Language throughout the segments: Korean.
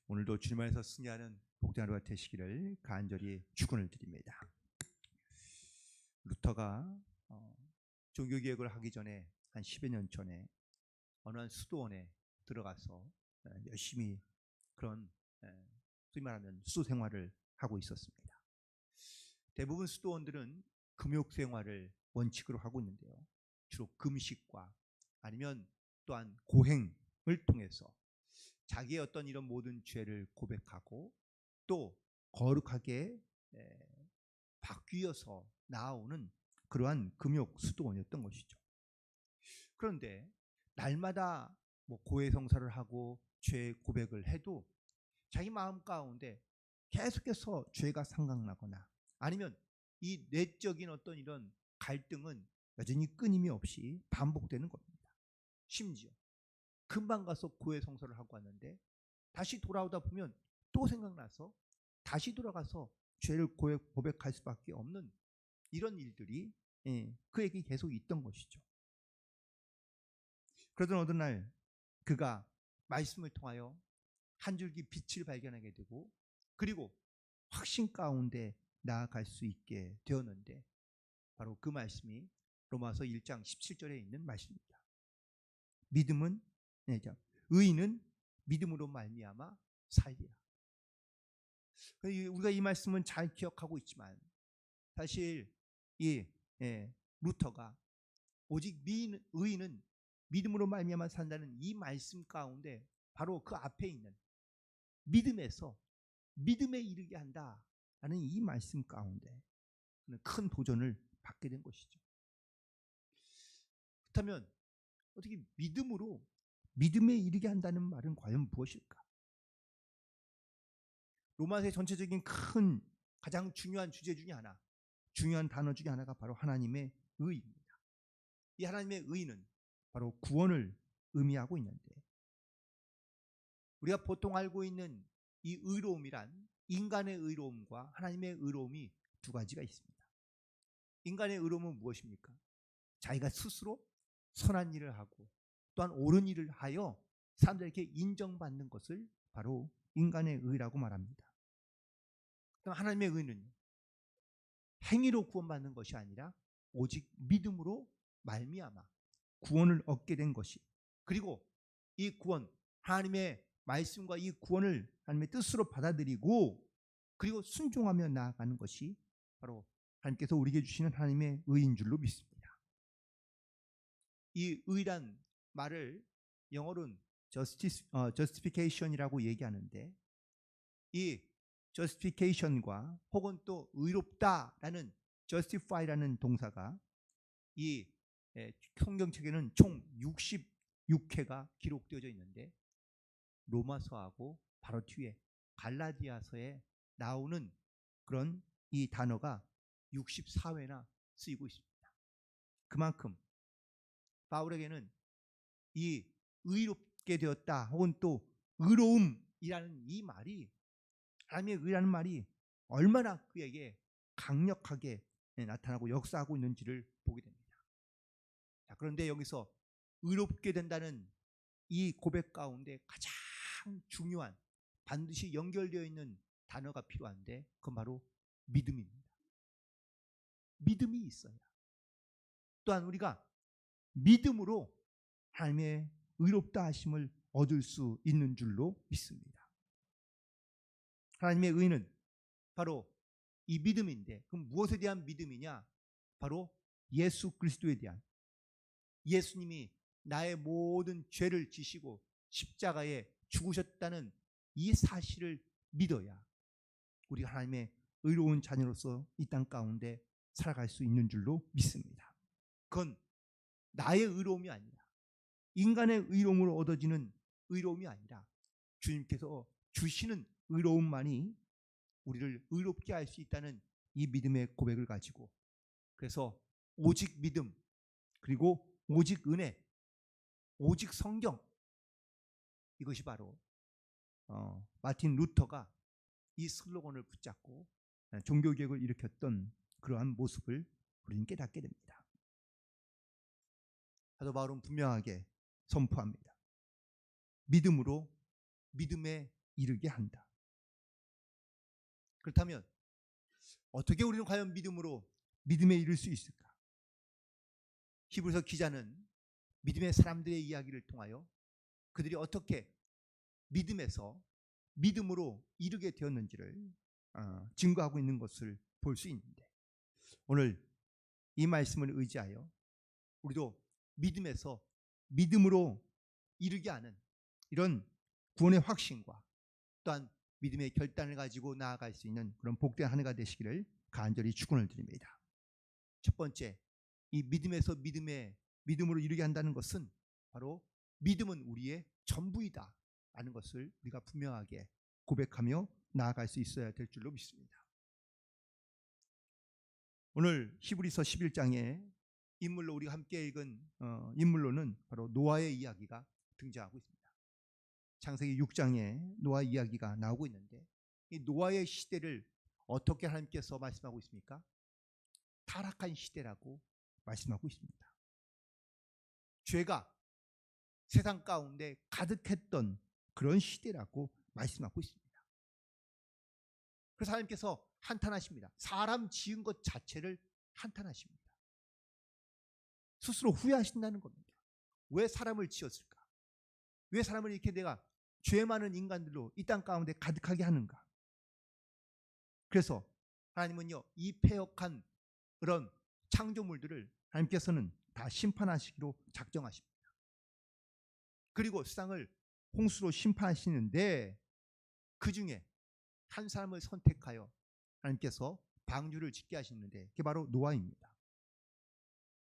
오늘도 주님 안에서 승리하는 복된 하루가 되시기를 간절히 축원을 드립니다. 루터가 종교개혁을 하기 전에 한 10여 년 전에 어느 한 수도원에 들어가서 열심히 그런 소위 말하면 수도 생활을 하고 있었습니다. 대부분 수도원들은 금욕 생활을 원칙으로 하고 있는데요. 주로 금식과 아니면 또한 고행을 통해서 자기의 어떤 이런 모든 죄를 고백하고 또 거룩하게 바뀌어서 나아오는 그러한 금욕 수도원이었던 것이죠. 그런데 날마다 고해성사를 하고 죄 고백을 해도 자기 마음 가운데 계속해서 죄가 생각나거나 아니면 이 내적인 어떤 이런 갈등은 여전히 끊임이 없이 반복되는 겁니다. 심지어 금방 가서 고해성사를 하고 왔는데 다시 돌아오다 보면 또 생각나서 다시 돌아가서 죄를 고백할 수밖에 없는 이런 일들이 그에게 계속 있던 것이죠. 그러던 어느 날 그가 말씀을 통하여 한 줄기 빛을 발견하게 되고 그리고 확신 가운데 나아갈 수 있게 되었는데 바로 그 말씀이 로마서 1장 17절에 있는 말씀입니다. 믿음은 의인은 믿음으로 말미암아 살리라. 우리가 이 말씀은 잘 기억하고 있지만 사실 이 루터가 오직 의인은 믿음으로 말미암아 산다는 이 말씀 가운데 바로 그 앞에 있는 믿음에서 믿음에 이르게 한다라는 이 말씀 가운데 큰 도전을 받게 된 것이죠. 그렇다면 어떻게 믿음으로 믿음에 이르게 한다는 말은 과연 무엇일까? 로마서의 전체적인 큰 가장 중요한 주제 중에 하나, 중요한 단어 중에 하나가 바로 하나님의 의입니다. 이 하나님의 의는 바로 구원을 의미하고 있는데 우리가 보통 알고 있는 이 의로움이란 인간의 의로움과 하나님의 의로움이 두 가지가 있습니다. 인간의 의로움은 무엇입니까? 자기가 스스로 선한 일을 하고 또한 옳은 일을 하여 사람들에게 인정받는 것을 바로 인간의 의라고 말합니다. 그럼 하나님의 의는 행위로 구원받는 것이 아니라 오직 믿음으로 말미암아 구원을 얻게 된 것이 그리고 이 구원 하나님의 말씀과 이 구원을 하나님의 뜻으로 받아들이고 그리고 순종하며 나아가는 것이 바로 하나님께서 우리에게 주시는 하나님의 의인 줄로 믿습니다. 이 의란 말을 영어로는 justification이라고 얘기하는데 이 justification과 혹은 또 의롭다라는 justify라는 동사가 이 성경책에는 총 66회가 기록되어져 있는데 로마서하고 바로 뒤에 갈라디아서에 나오는 그런 이 단어가 64회나 쓰이고 있습니다. 그만큼 바울에게는 이 의롭게 되었다 혹은 또 의로움이라는 이 말이 하나님의 의라는 말이 얼마나 그에게 강력하게 나타나고 역사하고 있는지를 보게 됩니다. 자, 그런데 여기서 의롭게 된다는 이 고백 가운데 가장 중요한 반드시 연결되어 있는 단어가 필요한데 그건 바로 믿음입니다. 믿음이 있어야 또한 우리가 믿음으로 하나님의 의롭다 하심을 얻을 수 있는 줄로 믿습니다. 하나님의 의는 바로 이 믿음인데 그럼 무엇에 대한 믿음이냐? 바로 예수 그리스도에 대한 예수님이 나의 모든 죄를 지시고 십자가에 죽으셨다는 이 사실을 믿어야 우리가 하나님의 의로운 자녀로서 이 땅 가운데 살아갈 수 있는 줄로 믿습니다. 그건 나의 의로움이 아니라 인간의 의로움으로 얻어지는 의로움이 아니라 주님께서 주시는 의로움만이 우리를 의롭게 할 수 있다는 이 믿음의 고백을 가지고 그래서 오직 믿음 그리고 오직 은혜 오직 성경 이것이 바로 마틴 루터가 이 슬로건을 붙잡고 종교개혁을 일으켰던 그러한 모습을 우리는 깨닫게 됩니다. 사도 바울은 분명하게 선포합니다. 믿음으로 믿음에 이르게 한다. 그렇다면 어떻게 우리는 과연 믿음에 이를 수 있을까? 히브리서 기자는 믿음의 사람들의 이야기를 통하여 그들이 어떻게 믿음에서 믿음으로 이르게 되었는지를 증거하고 있는 것을 볼 수 있는데, 오늘 이 말씀을 의지하여 우리도 믿음에서 믿음으로 이르게 하는 이런 구원의 확신과 또한 믿음의 결단을 가지고 나아갈 수 있는 그런 복된 한 해가 되시기를 간절히 축원을 드립니다. 첫 번째, 이 믿음에서 믿음으로 이르게 한다는 것은 바로 믿음은 우리의 전부이다 라는 것을 우리가 분명하게 고백하며 나아갈 수 있어야 될 줄로 믿습니다. 오늘 히브리서 11장에 인물로 우리가 함께 읽은 인물로는 바로 노아의 이야기가 등장하고 있습니다. 창세기 6장에 노아 이야기가 나오고 있는데, 이 노아의 시대를 어떻게 하나님께서 말씀하고 있습니까? 타락한 시대라고 말씀하고 있습니다. 죄가 세상 가운데 가득했던 그런 시대라고 말씀하고 있습니다. 그래서 하나님께서 한탄하십니다. 사람 지은 것 자체를 한탄하십니다. 스스로 후회하신다는 겁니다. 왜 사람을 지었을까? 왜 사람을 이렇게 내가 죄 많은 인간들로 이 땅 가운데 가득하게 하는가? 그래서 하나님은요, 이 패역한 그런 창조물들을 하나님께서는 다 심판하시기로 작정하십니다. 그리고 세상을 홍수로 심판하시는데 그 중에 한 사람을 선택하여 하나님께서 방주를 짓게 하시는데 그게 바로 노아입니다.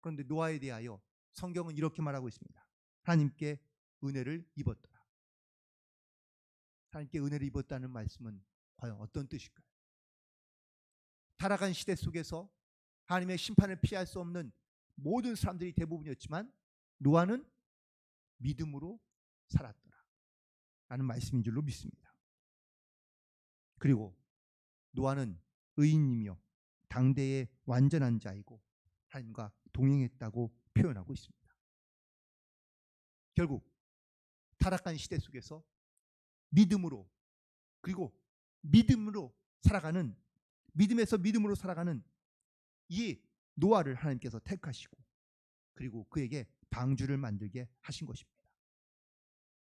그런데 노아에 대하여 성경은 이렇게 말하고 있습니다. 하나님께 은혜를 입었더라. 하나님께 은혜를 입었다는 말씀은 과연 어떤 뜻일까요? 타락한 시대 속에서 하나님의 심판을 피할 수 없는 모든 사람들이 대부분이었지만 노아는 믿음으로 살았더라 라는 말씀인 줄로 믿습니다. 그리고 노아는 의인이며 당대의 완전한 자이고 하나님과 동행했다고 표현하고 있습니다. 결국 타락한 시대 속에서 믿음으로, 그리고 믿음에서 믿음으로 살아가는 이 노아를 하나님께서 택하시고 그리고 그에게 방주를 만들게 하신 것입니다.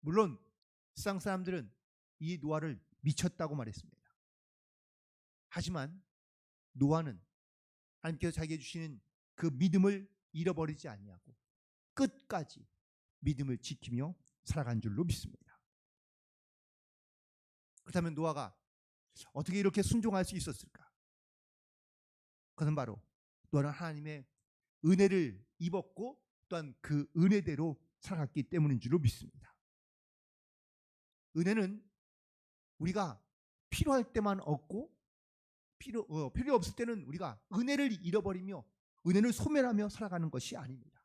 물론 세상 사람들은 이 노아를 미쳤다고 말했습니다. 하지만 노아는 하나님께서 자기에게 주시는 그 믿음을 잃어버리지 아니하고 끝까지 믿음을 지키며 살아간 줄로 믿습니다. 그렇다면 노아가 어떻게 이렇게 순종할 수 있었을까? 그것은 바로 노아는 하나님의 은혜를 입었고 또한 그 은혜대로 살아갔기 때문인 줄로 믿습니다. 은혜는 우리가 필요할 때만 얻고 필요 없을 때는 우리가 은혜를 잃어버리며 은혜를 소멸하며 살아가는 것이 아닙니다.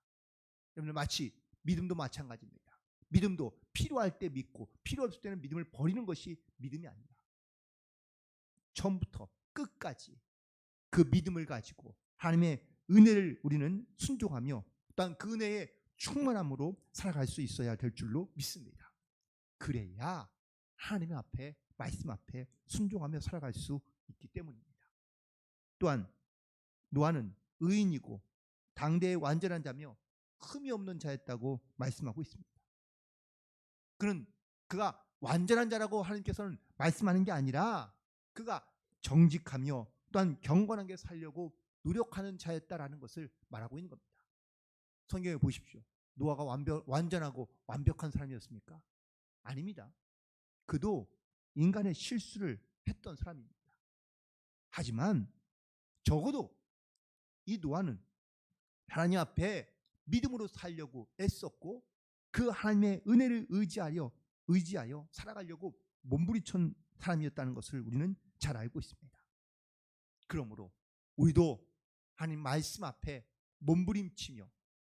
여러분, 마치 믿음도 마찬가지입니다. 믿음도 필요할 때 믿고 필요 없을 때는 믿음을 버리는 것이 믿음이 아니다. 처음부터 끝까지 그 믿음을 가지고 하나님의 은혜를 우리는 순종하며 또한 그 은혜의 충만함으로 살아갈 수 있어야 될 줄로 믿습니다. 그래야 하나님 앞에, 말씀 앞에 순종하며 살아갈 수 있기 때문입니다. 또한 노아는 의인이고 당대의 완전한 자며 흠이 없는 자였다고 말씀하고 있습니다. 그가 완전한 자라고 하나님께서는 말씀하는 게 아니라 그가 정직하며 또한 경건하게 살려고 노력하는 자였다라는 것을 말하고 있는 겁니다. 성경에 보십시오. 노아가 완전하고 완벽한 사람이었습니까? 아닙니다. 그도 인간의 실수를 했던 사람입니다. 하지만 적어도 이 노아는 하나님 앞에 믿음으로 살려고 애썼고 그 하나님의 은혜를 의지하여 살아가려고 몸부림친 사람이었다는 것을 우리는 잘 알고 있습니다. 그러므로 우리도 하나님 말씀 앞에 몸부림치며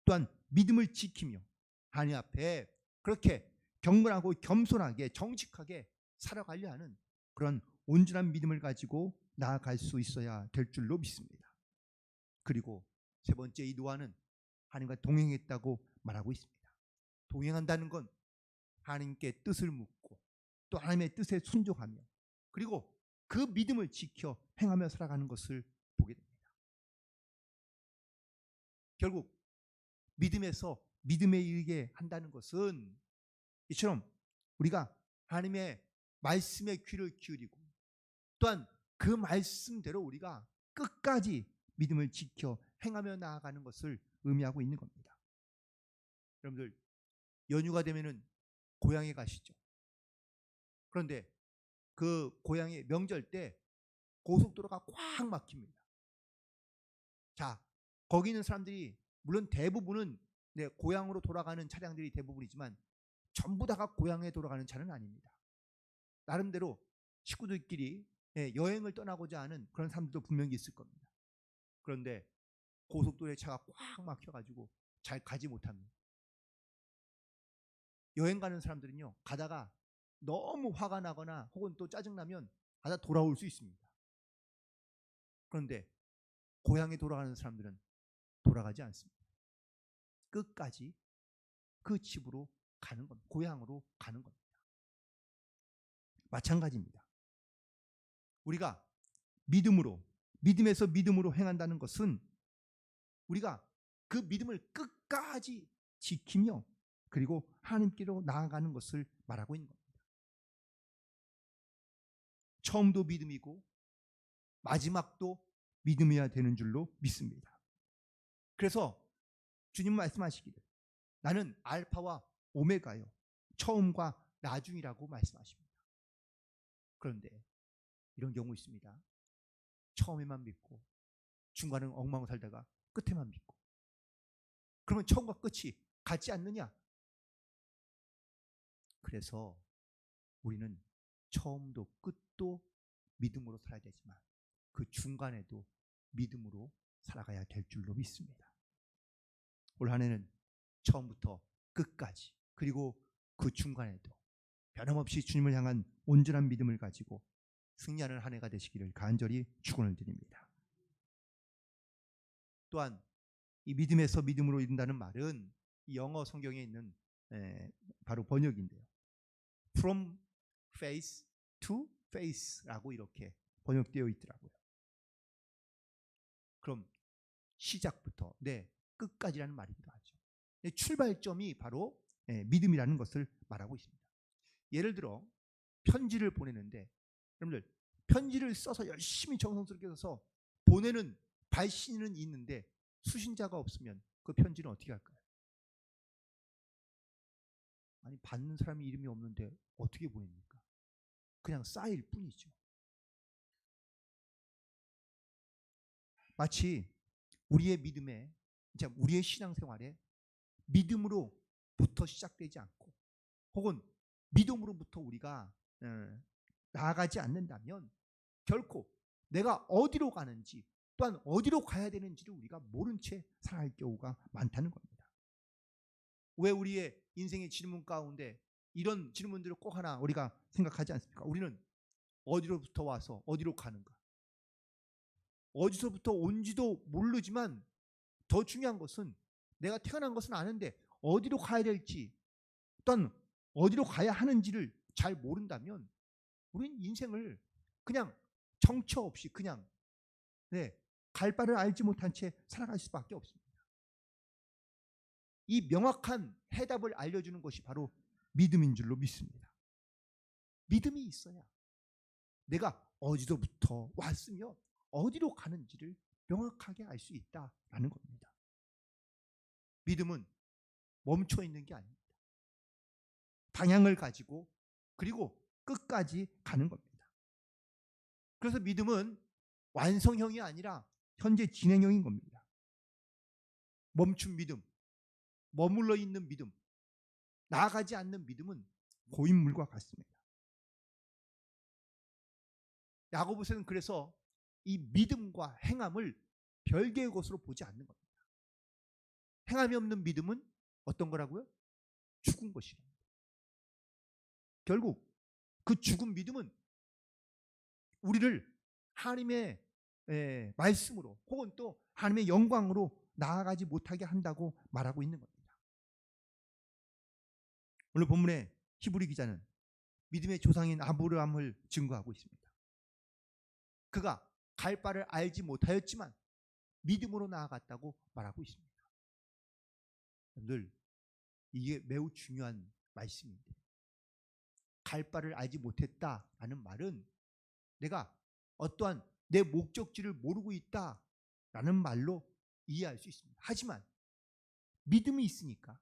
또한 믿음을 지키며 하나님 앞에 그렇게 경건하고 겸손하게 정직하게 살아가려 하는 그런 온전한 믿음을 가지고 나아갈 수 있어야 될 줄로 믿습니다. 그리고 세 번째, 이 노아는 하나님과 동행했다고 말하고 있습니다. 동행한다는 건 하나님께 뜻을 묻고 또 하나님의 뜻에 순종하며 그리고 그 믿음을 지켜 행하며 살아가는 것을 보게 됩니다. 결국 믿음에서 믿음에 이르게 한다는 것은 이처럼 우리가 하나님의 말씀에 귀를 기울이고 또한 그 말씀대로 우리가 끝까지 믿음을 지켜 행하며 나아가는 것을 의미하고 있는 겁니다. 여러분들 연휴가 되면은 고향에 가시죠. 그런데 그 고향의 명절 때 고속도로가 꽉 막힙니다. 자, 거기 있는 사람들이 물론 대부분은 고향으로 돌아가는 차량들이 대부분이지만 전부 다가 고향에 돌아가는 차는 아닙니다. 나름대로 식구들끼리 여행을 떠나고자 하는 그런 사람들도 분명히 있을 겁니다. 그런데 고속도로에 차가 꽉 막혀가지고 잘 가지 못합니다. 여행 가는 사람들은요, 가다가 너무 화가 나거나 혹은 또 짜증나면 가다 돌아올 수 있습니다. 그런데 고향에 돌아가는 사람들은 돌아가지 않습니다. 끝까지 그 집으로 가는 겁니다. 고향으로 가는 겁니다. 마찬가지입니다. 우리가 믿음에서 믿음으로 행한다는 것은 우리가 그 믿음을 끝까지 지키며 그리고 하나님께로 나아가는 것을 말하고 있는 겁니다. 처음도 믿음이고 마지막도 믿음이어야 되는 줄로 믿습니다. 그래서 주님 말씀하시기를 나는 알파와 오메가요 처음과 나중이라고 말씀하십니다. 그런데 이런 경우 있습니다. 처음에만 믿고 중간은 엉망 살다가 끝에만 믿고 그러면 처음과 끝이 같지 않느냐? 그래서 우리는 처음도 끝도 믿음으로 살아야 되지만 그 중간에도 믿음으로 살아가야 될 줄로 믿습니다. 올 한 해는 처음부터 끝까지 그리고 그 중간에도 변함없이 주님을 향한 온전한 믿음을 가지고 승리하는 한 해가 되시기를 간절히 축원을 드립니다. 또한 이 믿음에서 믿음으로 이른다는 말은 이 영어 성경에 있는 바로 번역인데요. From faith to faith라고 이렇게 번역되어 있더라고요. 그럼 시작부터 끝까지라는 말이기도 하죠. 출발점이 바로 믿음이라는 것을 말하고 있습니다. 예를 들어 편지를 보내는데 여러분들 편지를 써서 열심히 정성스럽게 써서 보내는 발신은 있는데 수신자가 없으면 그 편지는 어떻게 할까요? 아니 받는 사람이 이름이 없는데 어떻게 보냅니까? 그냥 쌓일 뿐이죠. 마치 우리의 믿음에 우리의 신앙생활에 믿음으로부터 시작되지 않고 혹은 믿음으로부터 우리가 나아가지 않는다면 결코 내가 어디로 가는지 또한 어디로 가야 되는지를 우리가 모른 채 살아갈 경우가 많다는 겁니다. 왜 우리의 인생의 질문 가운데 이런 질문들을 꼭 하나 우리가 생각하지 않습니까? 우리는 어디로부터 와서 어디로 가는가? 어디서부터 온지도 모르지만 더 중요한 것은 내가 태어난 것은 아는데 어디로 가야 될지 또한 어디로 가야 하는지를 잘 모른다면 우리는 인생을 그냥 정처 없이 그냥 갈 바를 알지 못한 채 살아갈 수밖에 없습니다. 이 명확한 해답을 알려주는 것이 바로 믿음인 줄로 믿습니다. 믿음이 있어야 내가 어디로부터 왔으며 어디로 가는지를 명확하게 알 수 있다라는 겁니다. 믿음은 멈춰 있는 게 아닙니다. 방향을 가지고 그리고 끝까지 가는 겁니다. 그래서 믿음은 완성형이 아니라 현재 진행형인 겁니다. 멈춘 믿음, 머물러 있는 믿음, 나아가지 않는 믿음은 고인물과 같습니다. 야고보서는 그래서 이 믿음과 행함을 별개의 것으로 보지 않는 겁니다. 행함이 없는 믿음은 어떤 거라고요? 죽은 것이랍니다. 결국 그 죽은 믿음은 우리를 하나님의 말씀으로 혹은 또 하나님의 영광으로 나아가지 못하게 한다고 말하고 있는 겁니다. 오늘 본문의 히브리 기자는 믿음의 조상인 아브라함을 증거하고 있습니다. 그가 갈 바를 알지 못하였지만 믿음으로 나아갔다고 말하고 있습니다. 늘 이게 매우 중요한 말씀인데, 갈 바를 알지 못했다라는 말은 내가 어떠한 내 목적지를 모르고 있다라는 말로 이해할 수 있습니다. 하지만 믿음이 있으니까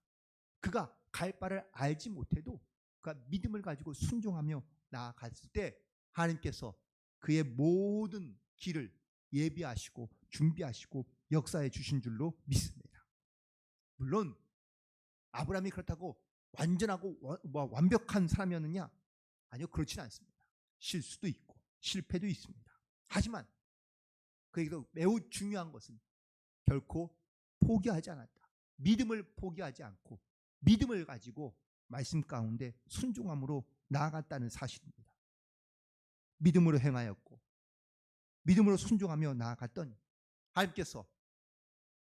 그가 갈 바를 알지 못해도 그가 믿음을 가지고 순종하며 나아갔을 때 하나님께서 그의 모든 길을 예비하시고 준비하시고 역사해 주신 줄로 믿습니다. 물론 아브라함이 그렇다고 완전하고 완벽한 사람이었느냐? 아니요, 그렇지는 않습니다. 실수도 있고 실패도 있습니다. 하지만 그에게도 매우 중요한 것은 결코 포기하지 않았다. 믿음을 포기하지 않고 믿음을 가지고 말씀 가운데 순종함으로 나아갔다는 사실입니다. 믿음으로 행하였고 믿음으로 순종하며 나아갔더니 하나님께서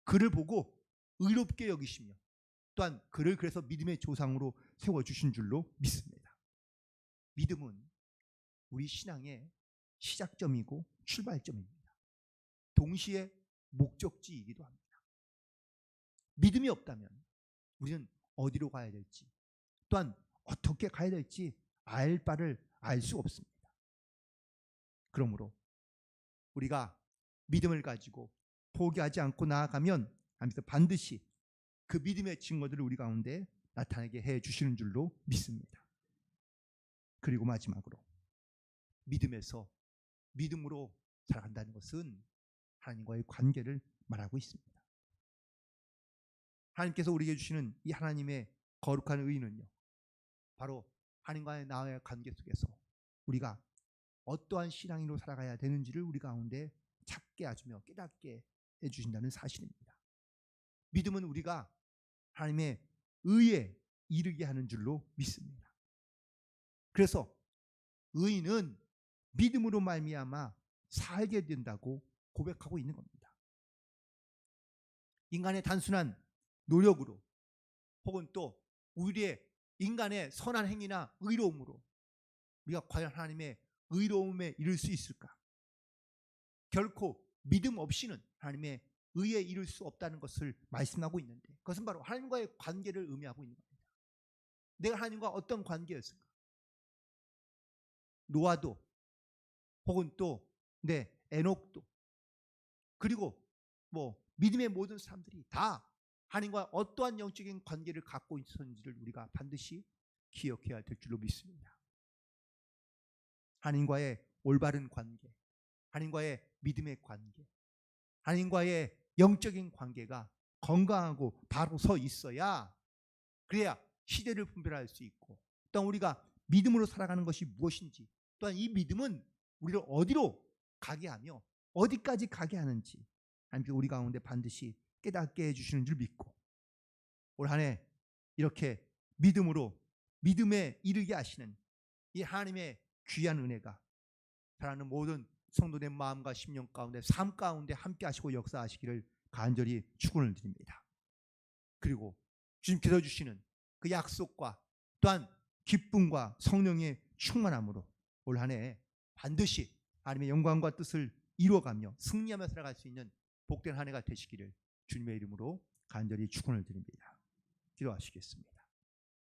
그를 보고 의롭게 여기시며 또한 그를 그래서 믿음의 조상으로 세워주신 줄로 믿습니다. 믿음은 우리 신앙의 시작점이고 출발점입니다. 동시에 목적지이기도 합니다. 믿음이 없다면 우리는 어디로 가야 될지 또한 어떻게 가야 될지 알 바를 알 수 없습니다. 그러므로 우리가 믿음을 가지고 포기하지 않고 나아가면 하나님께서 반드시 그 믿음의 증거들을 우리 가운데 나타나게 해 주시는 줄로 믿습니다. 그리고 마지막으로 믿음에서 믿음으로 살아간다는 것은 하나님과의 관계를 말하고 있습니다. 하나님께서 우리에게 주시는 이 하나님의 거룩한 의는요, 바로 하나님과의 나와의 관계 속에서 우리가 어떠한 신앙인으로 살아가야 되는지를 우리 가운데 찾게 해주며 깨닫게 해주신다는 사실입니다. 믿음은 우리가 하나님의 의에 이르게 하는 줄로 믿습니다. 그래서 의인은 믿음으로 말미암아 살게 된다고 고백하고 있는 겁니다. 인간의 단순한 노력으로 혹은 또 우리의 인간의 선한 행위나 의로움으로 우리가 과연 하나님의 의로움에 이를 수 있을까? 결코 믿음 없이는 하나님의 의에 이를 수 없다는 것을 말씀하고 있는데, 그것은 바로 하나님과의 관계를 의미하고 있는 겁니다. 내가 하나님과 어떤 관계였을까? 노아도 혹은 또 에녹도 그리고 믿음의 모든 사람들이 다 하나님과 어떠한 영적인 관계를 갖고 있었는지를 우리가 반드시 기억해야 될 줄로 믿습니다. 하나님과의 올바른 관계, 하나님과의 믿음의 관계, 하나님과의 영적인 관계가 건강하고 바로 서 있어야, 그래야 시대를 분별할 수 있고 또한 우리가 믿음으로 살아가는 것이 무엇인지, 또한 이 믿음은 우리를 어디로 가게 하며 어디까지 가게 하는지 하나님께서 우리 가운데 반드시 깨닫게 해주시는 줄 믿고, 올 한 해 이렇게 믿음으로 믿음에 이르게 하시는 이 하나님의 귀한 은혜가 사랑하는 모든 성도의 마음과 심령 가운데, 삶 가운데 함께 하시고 역사하시기를 간절히 축원을 드립니다. 그리고 주님께서 주시는 그 약속과 또한 기쁨과 성령의 충만함으로 올 한 해 반드시 하나님의 영광과 뜻을 이루어가며 승리하며 살아갈 수 있는 복된 한 해가 되시기를 주님의 이름으로 간절히 축원을 드립니다. 기도하시겠습니다.